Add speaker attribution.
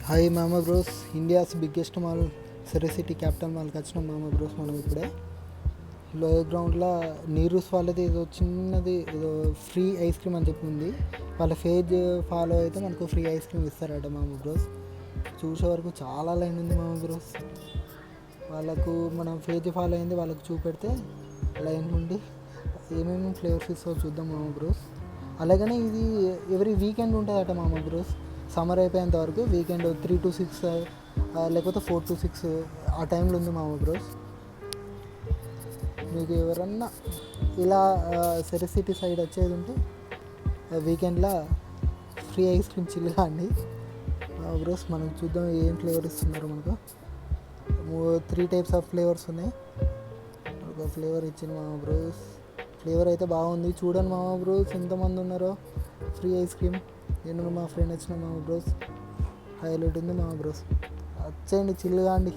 Speaker 1: Hi మామ bros, India's biggest mall city capital మాల్కి వచ్చినాం మామ బ్రోస్. మనం ఇప్పుడే లోయర్ గ్రౌండ్లో నీరూస్ వాళ్ళది ఏదో చిన్నది ఏదో ఫ్రీ ఐస్ క్రీమ్ అని చెప్పి ఉంది. వాళ్ళ పేజ్ ఫాలో అయితే మనకు ఫ్రీ ఐస్ క్రీమ్ ఇస్తారట మామ బ్రోస్. చూసే వరకు చాలా లైన్ ఉంది మామ బ్రోస్. వాళ్ళకు మనం పేజ్ ఫాలో అయింది వాళ్ళకు చూపెడితే లైన్ నుండి ఏమేమి ఫ్లేవర్స్ ఇస్తారో చూద్దాం మామ బ్రోస్. అలాగనే ఇది ఎవ్రీ వీకెండ్ ఉంటుందట మామ బ్రోస్. సమ్మర్ అయిపోయేంత వరకు వీకెండ్ 3 to 6 లేకపోతే 4 to 6 ఆ టైంలో ఉంది మామ బ్రోస్. మీకు ఎవరన్నా ఇలా సిటీ సైడ్ వచ్చేది ఉంటే వీకెండ్లో ఫ్రీ ఐస్ క్రీమ్ చిల్లుగా అండి బ్రోస్. మనం చూద్దాం ఏం ఫ్లేవర్ ఇస్తున్నారు. మనకు 3 types ఆఫ్ ఫ్లేవర్స్ ఉన్నాయి. ఒక ఫ్లేవర్ ఇచ్చింది మామ బ్రోస్. ఫ్లేవర్ అయితే బాగుంది. చూడండి మామ బ్రోస్ ఎంతమంది ఉన్నారో. ఫ్రీ ఐస్ క్రీమ్ నేను మా ఫ్రెండ్ వచ్చిన మామ బ్రోస్. హైలైట్ ఉంది మామ బ్రోస్. వచ్చేయండి, చిల్లుగా అండి.